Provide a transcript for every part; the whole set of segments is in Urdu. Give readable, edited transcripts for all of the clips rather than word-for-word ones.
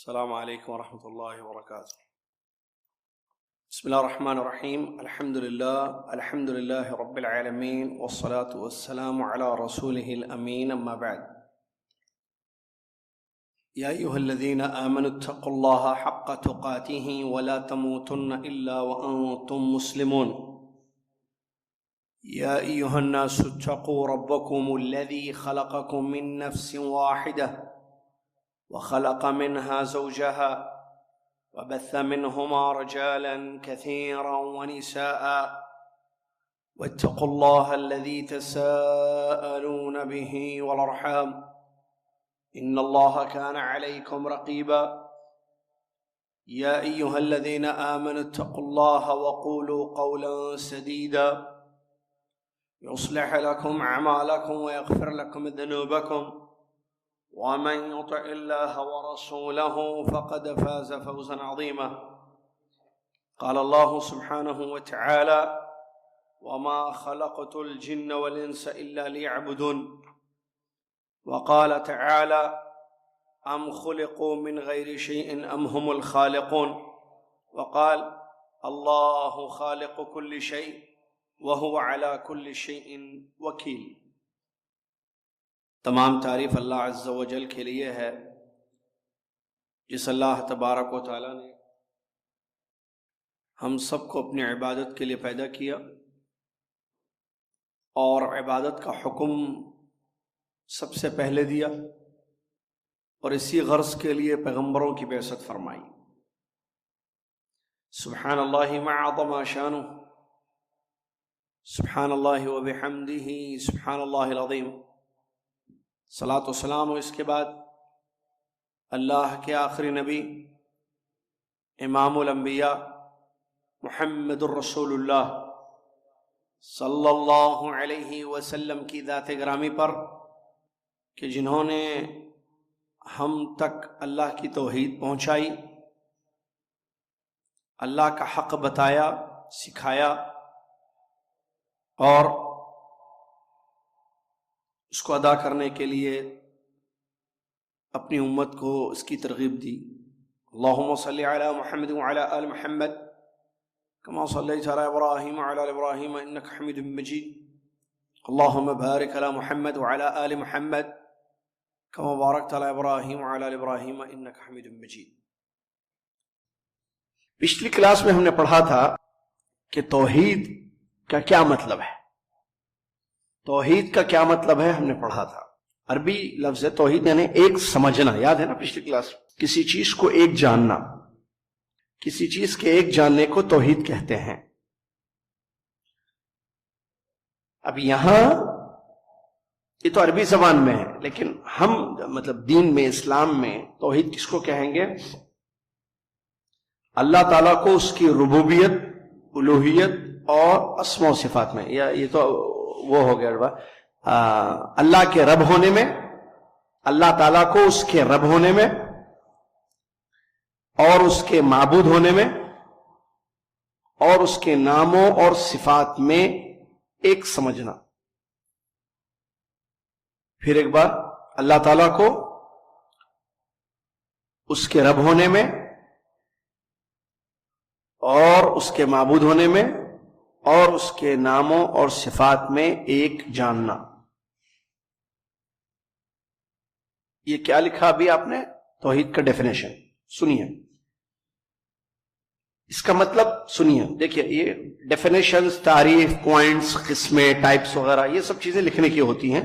السلام عليكم ورحمة الله وبركاته. بسم الله الرحمن الرحيم. الحمد لله رب العالمين، والصلاة والسلام على رسوله الأمين، أما بعد. يا أيها الذين آمنوا اتقوا الله حق تقاته ولا تموتن إلا وأنتم مسلمون. يا أيها الناس اتقوا ربكم الذي خلقكم من نفس واحدة وخلق منها زوجها وبث منهما رجالا كثيرا ونساء واتقوا الله الذي تساءلون به والأرحام إن الله كان عليكم رقيبا. يا أيها الذين آمنوا اتقوا الله وقولوا قولا سديدا يصلح لكم أعمالكم ويغفر لكم ذنوبكم، ومن يطع الله ورسوله فقد فاز فوزا عظيما. قال الله سبحانه وتعالى: وما خلقت الجن والإنس إلا ليعبدون. وقال تعالى: أم خلقوا من غير شيء أم هم الخالقون. وقال: الله خالق كل شيء وهو على كل شيء وكيل. تمام تعریف اللہ عز و جل کے لیے ہے، جس اللہ تبارک و تعالیٰ نے ہم سب کو اپنی عبادت کے لیے پیدا کیا اور عبادت کا حکم سب سے پہلے دیا، اور اسی غرض کے لیے پیغمبروں کی بعثت فرمائی۔ سبحان اللہ ما عظم شانہ، سبحان اللہ و بحمدہ، سبحان اللہ العظیم۔ صلاۃ و سلام، و اس کے بعد اللہ کے آخری نبی امام الانبیاء محمد الرسول اللہ صلی اللہ علیہ وسلم کی ذات گرامی پر، کہ جنہوں نے ہم تک اللہ کی توحید پہنچائی، اللہ کا حق بتایا، سکھایا، اور اس کو ادا کرنے کے لیے اپنی امت کو اس کی ترغیب دی۔ اللہم صلی علی محمد وعلی آل محمد کما صلیت علی ابراہیم وعلی آل ابراہیم انک حمید مجید۔ اللہم بارک علی محمد وعلی آل محمد کما بارکت علی ابراہیم وعلی آل ابراہیم انک حمید مجید۔ پچھلی کلاس میں ہم نے پڑھا تھا کہ توحید کا کیا مطلب ہے۔ توحید کا کیا مطلب ہے ہم نے پڑھا تھا۔ عربی لفظ ہے توحید، یعنی ایک سمجھنا، یاد ہے نا پچھلی کلاس؟ کسی چیز کو ایک جاننا، کسی چیز کے ایک جاننے کو توحید کہتے ہیں۔ اب یہاں یہ تو عربی زبان میں ہے، لیکن ہم مطلب دین میں، اسلام میں توحید کس کو کہیں گے؟ اللہ تعالیٰ کو اس کی ربوبیت، الوہیت اور اسماء و صفات میں، یا یہ تو وہ ہو گیا اللہ کے رب ہونے میں، اللہ تعالیٰ کو اس کے رب ہونے میں اور اس کے معبود ہونے میں اور اس کے ناموں اور صفات میں ایک سمجھنا۔ پھر ایک بار اللہ تعالیٰ کو اس کے رب ہونے میں اور اس کے معبود ہونے میں اور اس کے ناموں اور صفات میں ایک جاننا۔ یہ کیا لکھا ابھی آپ نے؟ توحید کا ڈیفینیشن سنیے، اس کا مطلب سنیے۔ دیکھیے، یہ ڈیفینیشنز، تعریف، پوائنٹس، قسمیں، ٹائپس وغیرہ، یہ سب چیزیں لکھنے کی ہوتی ہیں۔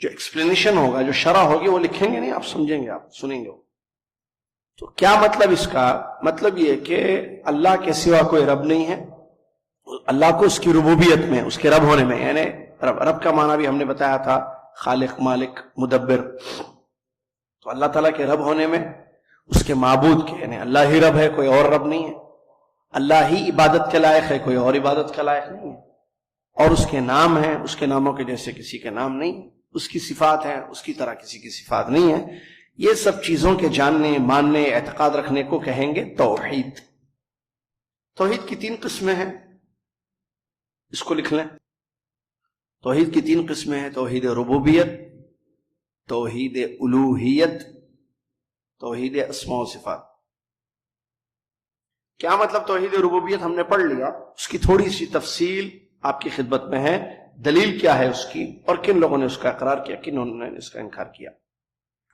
جو ایکسپلینیشن ہوگا، جو شرح ہوگی، وہ لکھیں گے نہیں، آپ سمجھیں گے، آپ سنیں گے۔ تو کیا مطلب اس کا؟ مطلب یہ کہ اللہ کے سوا کوئی رب نہیں ہے۔ اللہ کو اس کی ربوبیت میں، اس کے رب ہونے میں، یعنی رب کا معنی بھی ہم نے بتایا تھا، خالق، مالک، مدبر۔ تو اللہ تعالیٰ کے رب ہونے میں، اس کے معبود کے، یعنی اللہ ہی رب ہے، کوئی اور رب نہیں ہے، اللہ ہی عبادت کے لائق ہے، کوئی اور عبادت کا لائق نہیں ہے، اور اس کے نام ہیں، اس کے ناموں کے جیسے کسی کے نام نہیں، اس کی صفات ہیں، اس کی طرح کسی کی صفات نہیں ہے۔ یہ سب چیزوں کے جاننے، ماننے، اعتقاد رکھنے کو کہیں گے توحید۔ توحید کی 3 قسمیں ہیں، اس کو لکھ لیں۔ توحید کی 3 قسمیں ہیں: توحید ربوبیت، توحید الوہیت توحید اسماء و صفات. کیا مطلب توحید ربوبیت ہم نے پڑھ لیا، اس کی تھوڑی سی تفصیل آپ کی خدمت میں ہے. دلیل کیا ہے اس کی، اور کن لوگوں نے اس کا اقرار کیا، کن لوگوں نے اس کا انکار کیا.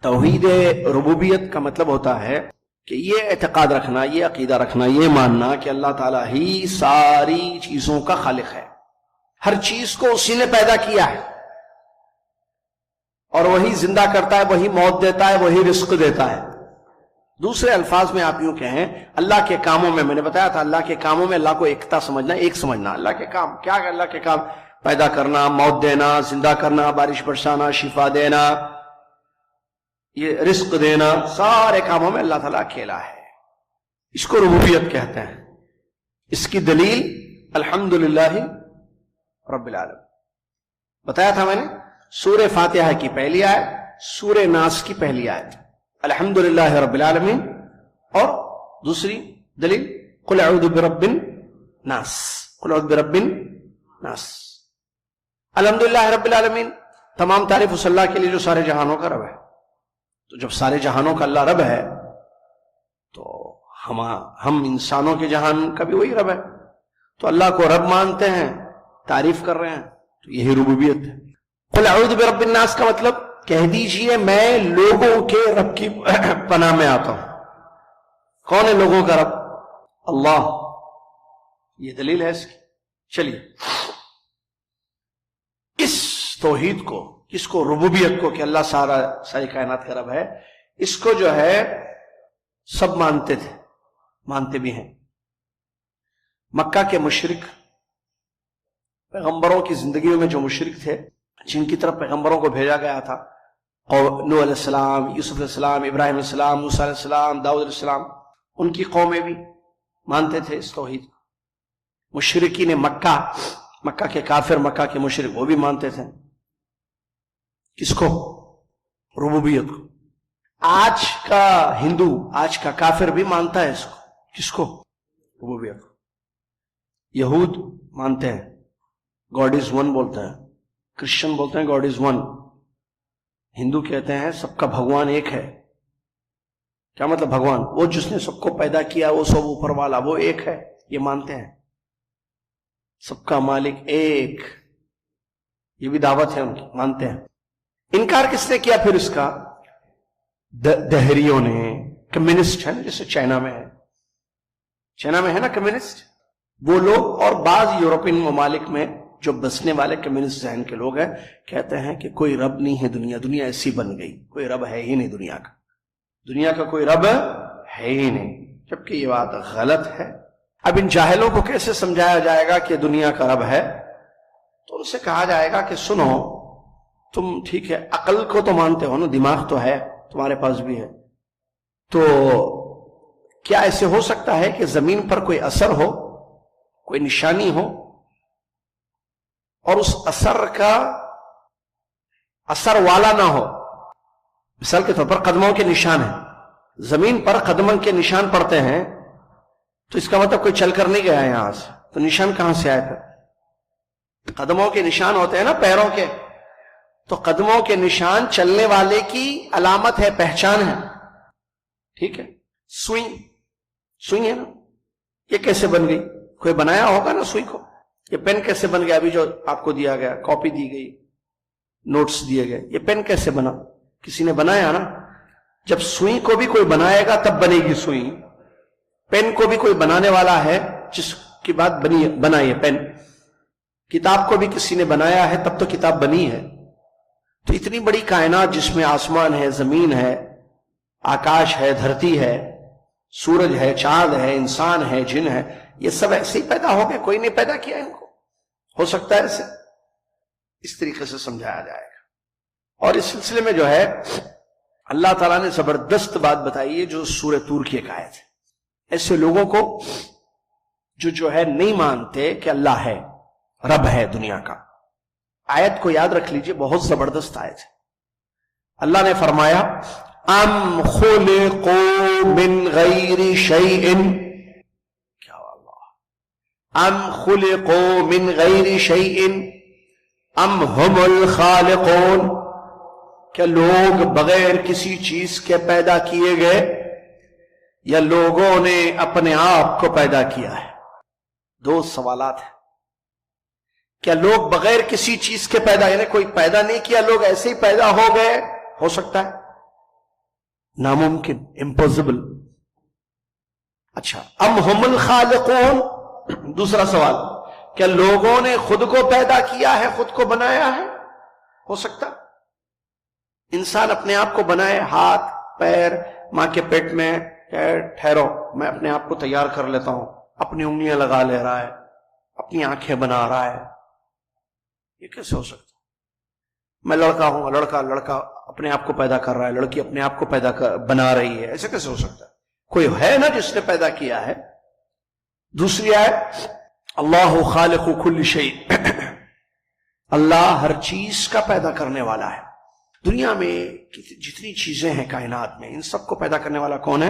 توحید ربوبیت کا مطلب ہوتا ہے کہ یہ اعتقاد رکھنا، یہ عقیدہ رکھنا، یہ ماننا کہ اللہ تعالیٰ ہی ساری چیزوں کا خالق ہے. ہر چیز کو اسی نے پیدا کیا ہے اور وہی زندہ کرتا ہے، وہی موت دیتا ہے، وہی رزق دیتا ہے. دوسرے الفاظ میں آپ یوں کہیں، اللہ کے کاموں میں نے بتایا تھا، اللہ کے کاموں میں اللہ کو ایکتا سمجھنا، ایک سمجھنا. اللہ کے کام کیا ہے؟ اللہ کے کام پیدا کرنا، موت دینا، زندہ کرنا، بارش برسانا، شفا دینا، یہ رزق دینا، سارے کاموں میں اللہ تعالیٰ اکیلا ہے. اس کو ربوبیت کہتے ہیں. اس کی دلیل الحمدللہ رب العالمین بتایا تھا میں نے. سورہ فاتحہ کی پہلی آیت، سورہ ناس کی پہلی آیت، الحمدللہ رب العالمین، اور دوسری دلیل قل اعوذ برب الناس، قل اعوذ برب الناس. الحمدللہ رب العالمین، تمام تعریف اس اللہ کے لیے جو سارے جہانوں کا رب ہے. تو جب سارے جہانوں کا اللہ رب ہے تو ہم انسانوں کے جہان کا بھی وہی رب ہے. تو اللہ کو رب مانتے ہیں، تعریف کر رہے ہیں، تو یہی ربوبیت ہے. قل اعوذ برب الناس کا مطلب کہہ دیجئے میں لوگوں کے رب کی پناہ میں آتا ہوں. کون ہے لوگوں کا رب؟ اللہ. یہ دلیل ہے اس کی. چلیے اس توحید کو، اس کو ربوبیت کو کہ اللہ ساری کائنات کا رب ہے، اس کو جو ہے سب مانتے تھے، مانتے بھی ہیں. مکہ کے مشرک، پیغمبروں کی زندگیوں میں جو مشرک تھے، جن کی طرف پیغمبروں کو بھیجا گیا تھا، نوح علیہ السلام، یوسف علیہ السلام، ابراہیم علیہ السلام، موسیٰ علیہ السلام، داؤد علیہ السلام، ان کی قومیں بھی مانتے تھے اس توحید کو. مشرکین مکہ، مکہ کے کافر، مکہ کے مشرک، وہ بھی مانتے تھے. کس کو؟ ربوبیت کو. آج کا ہندو، آج کا کافر بھی مانتا ہے اس کو. کس کو؟ ربوبیت کو. یہود مانتے ہیں گاڈ از ون بولتے ہیں، کرسچن بولتے ہیں گاڈ از ون، ہندو کہتے ہیں سب کا بھگوان ایک ہے. کیا مطلب بھگوان؟ وہ جس نے سب کو پیدا کیا، وہ سب اوپر والا، وہ ایک ہے. یہ مانتے ہیں سب کا مالک ایک. یہ بھی دعوت ہے ان کی، مانتے ہیں. انکار کس نے کیا پھر اس کا؟ دہریوں نے. کمیونسٹ ہے نا، جیسے چائنا میں ہے، چائنا میں ہے نا کمیونسٹ، وہ لوگ، اور بعض یورپین ممالک میں جو بسنے والے کمیونسٹ ذہن کے لوگ ہیں، کہتے ہیں کہ کوئی رب نہیں ہے، دنیا ایسی بن گئی، کوئی رب ہے ہی نہیں دنیا کا کوئی رب ہے ہی نہیں. جبکہ یہ بات غلط ہے. اب ان جاہلوں کو کیسے سمجھایا جائے گا کہ دنیا کا رب ہے؟ تو ان سے کہا جائے گا کہ سنو، تم ٹھیک ہے عقل کو تو مانتے ہو نا، دماغ تو ہے تمہارے پاس بھی ہے، تو کیا ایسے ہو سکتا ہے کہ زمین پر کوئی اثر ہو، کوئی نشانی ہو، اور اس اثر کا اثر والا نہ ہو؟ مثال کے طور پر قدموں کے نشان ہیں، زمین پر قدموں کے نشان پڑتے ہیں، تو اس کا مطلب کوئی چل کر نہیں گیا یہاں سے، تو نشان کہاں سے آئے پھر؟ قدموں کے نشان ہوتے ہیں نا پیروں کے، تو قدموں کے نشان چلنے والے کی علامت ہے، پہچان ہے. ٹھیک ہے. سوئی ہے نا، یہ کیسے بن گئی؟ کوئی بنایا ہوگا نا سوئی کو. یہ پین کیسے بن گیا؟ ابھی جو آپ کو دیا گیا، کاپی دی گئی، نوٹس دیے گئے، یہ پین کیسے بنا؟ کسی نے بنایا نا. جب سوئی کو بھی کوئی بنائے گا تب بنے گی سوئی. پین کو بھی کوئی بنانے والا ہے جس کی بات بنا یہ پین. کتاب کو بھی کسی نے بنایا ہے تب تو کتاب بنی ہے. تو اتنی بڑی کائنات جس میں آسمان ہے، زمین ہے، آکاش ہے، دھرتی ہے، سورج ہے، چاند ہے، انسان ہے، جن ہے، یہ سب ایسے ہی پیدا ہو گئے، کوئی نہیں پیدا کیا ان کو. ہو سکتا ہے ایسے؟ اس طریقے سے سمجھایا جائے گا. اور اس سلسلے میں جو ہے اللہ تعالیٰ نے زبردست بات بتائی ہے جو سورہ طور کی ایک آیت ہے. ایسے لوگوں کو جو ہے نہیں مانتے کہ اللہ ہے، رب ہے دنیا کا. آیت کو یاد رکھ لیجئے، بہت زبردست آیت ہے. اللہ نے فرمایا ام خلقوا من غیر شیء، کیا اللہ، ام خلقوا من غیر شیء ام هم الخالقون. کہ لوگ بغیر کسی چیز کے پیدا کیے گئے یا لوگوں نے اپنے آپ کو پیدا کیا ہے؟ دو سوالات ہیں. کیا لوگ بغیر کسی چیز کے پیدا، یعنی کوئی پیدا نہیں کیا، لوگ ایسے ہی پیدا ہو گئے؟ ہو سکتا ہے؟ ناممکن، امپاسبل. اچھا، ام ہم الخالقون؟ دوسرا سوال، کیا لوگوں نے خود کو پیدا کیا ہے، خود کو بنایا ہے؟ ہو سکتا انسان اپنے آپ کو بنائے، ہاتھ پیر ماں کے پیٹ میں ٹھہرو میں اپنے آپ کو تیار کر لیتا ہوں، اپنی انگلیاں لگا لے رہا ہے، اپنی آنکھیں بنا رہا ہے. یہ کیسے ہو سکتا؟ میں لڑکا ہوں، لڑکا اپنے آپ کو پیدا کر رہا ہے، لڑکی اپنے آپ کو بنا رہی ہے، ایسے کیسے ہو سکتا ہے؟ کوئی ہے نا جس نے پیدا کیا ہے. دوسری آیت، اللہ خالق کل شیء، اللہ ہر چیز کا پیدا کرنے والا ہے. دنیا میں جتنی چیزیں ہیں کائنات میں، ان سب کو پیدا کرنے والا کون ہے؟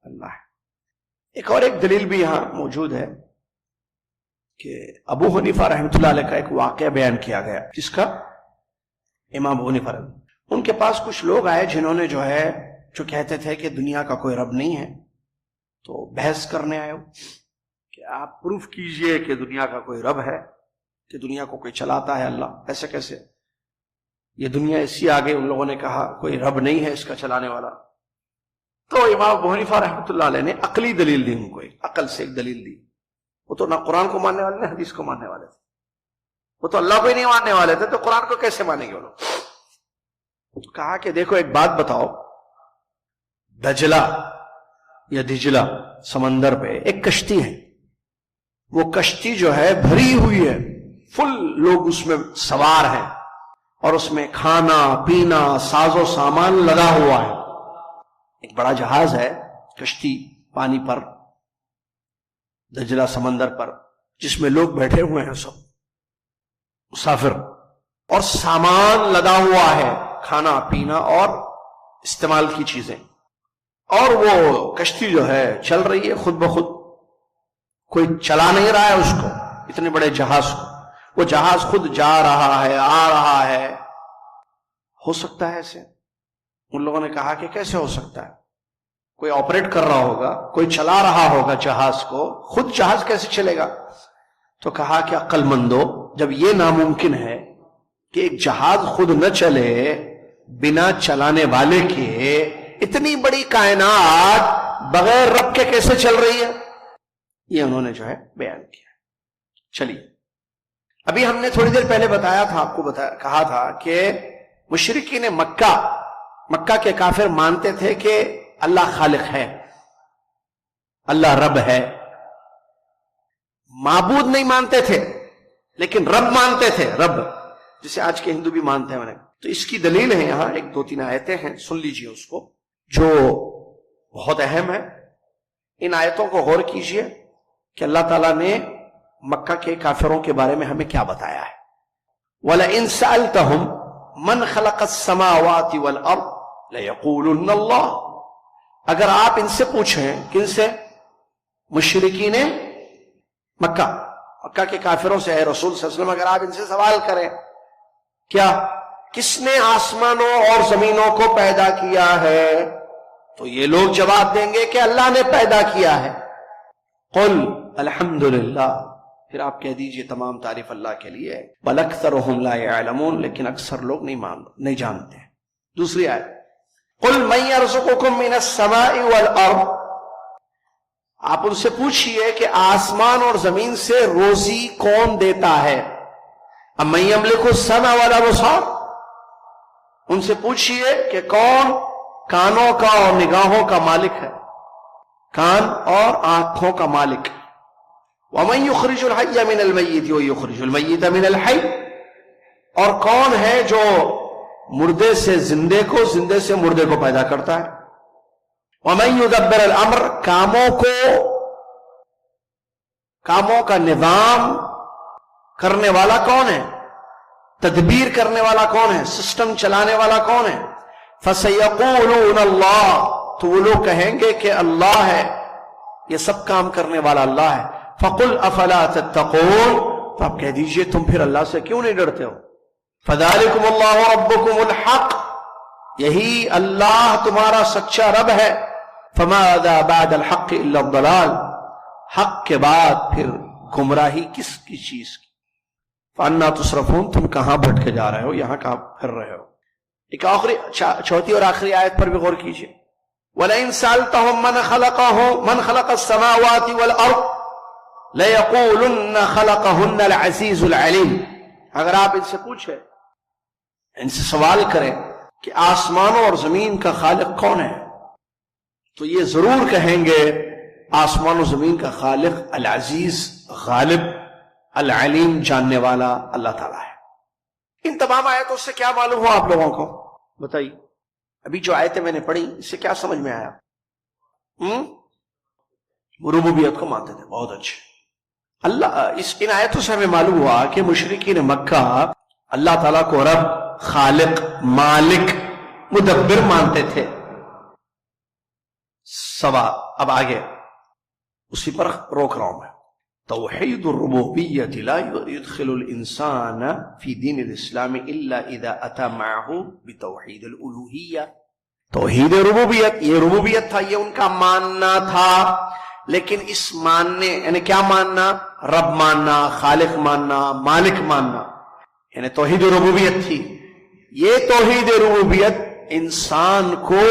اللہ ہے. ایک دلیل بھی یہاں موجود ہے کہ ابو حنیفہ رحمۃ اللہ علیہ کا ایک واقعہ بیان کیا گیا. جس کا؟ امام ابو حنیفہ. ان کے پاس کچھ لوگ آئے جنہوں نے جو کہتے تھے کہ دنیا کا کوئی رب نہیں ہے. تو بحث کرنے آئے کہ آپ پروف کیجئے کہ دنیا کا کوئی رب ہے، کہ دنیا کو کوئی چلاتا ہے اللہ. ایسے کیسے؟ یہ دنیا ایسی آ گئی. ان لوگوں نے کہا کوئی رب نہیں ہے اس کا چلانے والا. تو امام ابو حنیفہ رحمۃ اللہ علیہ نے عقلی دلیل دی، ان کو عقل سے ایک دلیل دی. وہ تو نہ قرآن کو ماننے والے، نہ حدیث کو ماننے والے تھے. وہ تو اللہ کو ہی نہیں ماننے والے تھے، تو قرآن کو کیسے مانیں گے وہ لوگ؟ کہا کہ دیکھو ایک بات بتاؤ، دجلہ یا دجلہ سمندر پہ ایک کشتی ہے، وہ کشتی جو ہے بھری ہوئی ہے، فل لوگ اس میں سوار ہیں، اور اس میں کھانا پینا ساز و سامان لگا ہوا ہے. ایک بڑا جہاز ہے، کشتی پانی پر، دجلہ سمندر پر، جس میں لوگ بیٹھے ہوئے ہیں، سب مسافر، اور سامان لگا ہوا ہے، کھانا پینا اور استعمال کی چیزیں. اور وہ کشتی جو ہے چل رہی ہے خود بخود، کوئی چلا نہیں رہا ہے اس کو، اتنے بڑے جہاز کو. وہ جہاز خود جا رہا ہے، آ رہا ہے. ہو سکتا ہے ایسے؟ ان لوگوں نے کہا کہ کیسے ہو سکتا ہے؟ کوئی آپریٹ کر رہا ہوگا، کوئی چلا رہا ہوگا جہاز کو، خود جہاز کیسے چلے گا؟ تو کہا کہ عقل مندو، جب یہ ناممکن ہے کہ ایک جہاز خود نہ چلے بنا چلانے والے کے، اتنی بڑی کائنات بغیر رب کے کیسے چل رہی ہے؟ یہ انہوں نے بیان کیا. چلیے، ابھی ہم نے تھوڑی دیر پہلے بتایا تھا، آپ کو کہا تھا کہ مشرکین مکہ کے کافر مانتے تھے کہ اللہ خالق ہے، اللہ رب ہے. معبود نہیں مانتے تھے، لیکن رب مانتے تھے، رب جسے آج کے ہندو بھی مانتے ہیں. تو اس کی دلیل ہے یہاں، ایک دو تین آیتیں ہیں، سن لیجئے اس کو، جو بہت اہم ہے. ان آیتوں کو غور کیجئے کہ اللہ تعالیٰ نے مکہ کے کافروں کے بارے میں ہمیں کیا بتایا ہے. وَلَئِن سَأَلْتَهُمْ مَنْ خَلَقَ السَّمَاوَاتِ وَالْأَرْضِ لَيَقُولُنَّ اللَّهُ. اگر آپ ان سے پوچھیں، کن سے؟ مشرکین مکہ کے کافروں سے، اے رسول صلی اللہ علیہ وسلم اگر آپ ان سے سوال کریں کیا کس نے آسمانوں اور زمینوں کو پیدا کیا ہے، تو یہ لوگ جواب دیں گے کہ اللہ نے پیدا کیا ہے. قل الحمدللہ، پھر آپ کہہ دیجئے تمام تعریف اللہ کے لیے. بل اکثرهم لا يعلمون، لیکن اکثر لوگ نہیں جانتے. دوسری آیت، قل من يرزقكم من السماء والارض، آپ ان سے پوچھئے کہ آسمان اور زمین سے روزی کون دیتا ہے. امن یملک السمع والابصار، ان سے پوچھئے کہ کون کانوں کا اور نگاہوں کا مالک ہے، کان اور آنکھوں کا مالک. ومن یخرج الحی من المیت ویخرج المیت من الحی، اور کون ہے جو مردے سے زندے کو، زندے سے مردے کو پیدا کرتا ہے. ومن یدبر الامر، کاموں کا نظام کرنے والا کون ہے، تدبیر کرنے والا کون ہے، سسٹم چلانے والا کون ہے. فسیقولون اللہ، تو وہ لوگ کہیں گے کہ اللہ ہے، یہ سب کام کرنے والا اللہ ہے. فقل افلا تتقون، تو آپ کہہ دیجئے تم پھر اللہ سے کیوں نہیں ڈرتے ہو، فذالکم اللہ ربکم الحق، یہی اللہ تمہارا سچا رب ہے. فماذا بعد الحق الا الضلال، حق کے بعد پھر گمراہی کس کی چیز کی. فانا تصرفون، تم کہاں بھٹکے جا رہے ہو، یہاں کہاں پھر رہے ہو. ایک آخری چوتھی اور آخری آیت پر بھی غور کیجیے. وَلَئِن سَأَلْتَهُم مَنْ خَلَقَ السَّمَاوَاتِ وَالْأَرْضِ لَيَقُولُنَّ خَلَقَهُنَّ الْعَزِيزُ الْعَلِيمُ، اگر آپ ان سے پوچھیں، ان سے سوال کریں کہ آسمانوں اور زمین کا خالق کون ہے، تو یہ ضرور کہیں گے آسمان و زمین کا خالق العزیز، غالب، العلیم، جاننے والا اللہ تعالیٰ ہے. ان تمام آیتوں سے کیا معلوم ہوا آپ لوگوں کو؟ بتائیے. ابھی جو آیتیں میں نے پڑھی اس سے کیا سمجھ میں آیا؟ ربوبیت کو مانتے تھے. بہت اچھے. ان آیتوں سے ہمیں معلوم ہوا کہ مشرکین مکہ اللہ تعالیٰ کو رب، خالق، مالک، مدبر مانتے تھے. اب آگے اسی پر روک رہا ہوں میں. توحید الربوبیت لا يدخل الانسان فی دین الاسلام الا اذا اتى معه بتوحید الالوہیہ. توحید ربوبیت، یہ ربوبیت تھا، یہ ان کا ماننا تھا. لیکن اس ماننے یعنی کیا ماننا؟ رب ماننا، خالق ماننا، مالک ماننا، یعنی توحید ربوبیت تھی. یہ توحید ربوبیت انسان کو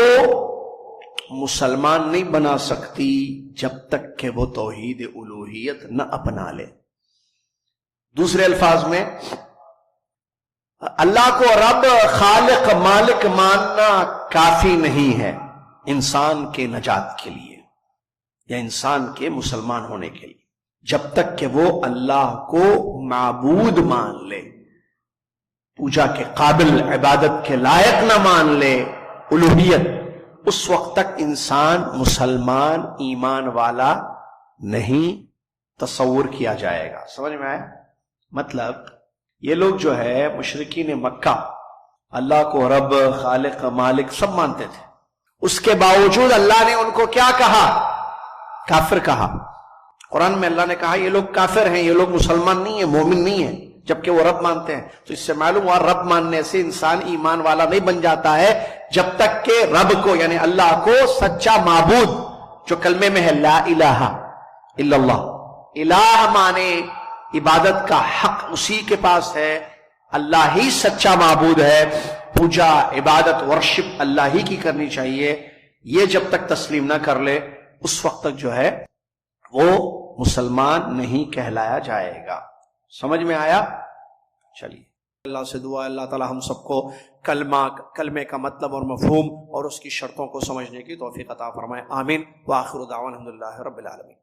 مسلمان نہیں بنا سکتی جب تک کہ وہ توحید الوہیت نہ اپنا لے. دوسرے الفاظ میں اللہ کو رب، خالق، مالک ماننا کافی نہیں ہے انسان کے نجات کے لیے یا انسان کے مسلمان ہونے کے لیے، جب تک کہ وہ اللہ کو معبود مان لے، پوجا کے قابل، عبادت کے لائق نہ مان لے، الوہیت. اس وقت تک انسان مسلمان، ایمان والا نہیں تصور کیا جائے گا. سمجھ میں آیا؟ مطلب یہ لوگ جو ہے مشرکین مکہ اللہ کو رب، خالق، مالک سب مانتے تھے. اس کے باوجود اللہ نے ان کو کیا کہا؟ کافر کہا. قرآن میں اللہ نے کہا یہ لوگ کافر ہیں، یہ لوگ مسلمان نہیں ہیں، مومن نہیں ہیں، جبکہ وہ رب مانتے ہیں. تو اس سے معلوم ہوا رب ماننے سے انسان ایمان والا نہیں بن جاتا ہے جب تک کہ رب کو یعنی اللہ کو سچا معبود، جو کلمے میں ہے لا الہ الا اللہ، الہ مانے عبادت کا حق اسی کے پاس ہے، اللہ ہی سچا معبود ہے، پوجا، عبادت، ورشپ اللہ ہی کی کرنی چاہیے. یہ جب تک تسلیم نہ کر لے اس وقت تک جو ہے وہ مسلمان نہیں کہلایا جائے گا. سمجھ میں آیا؟ چلیے اللہ سے دعا اللہ تعالی ہم سب کو کلمے کا مطلب اور مفہوم اور اس کی شرطوں کو سمجھنے کی توفیق عطا فرمائے. آمین. وآخر دعوانا الحمدللہ رب العالمین.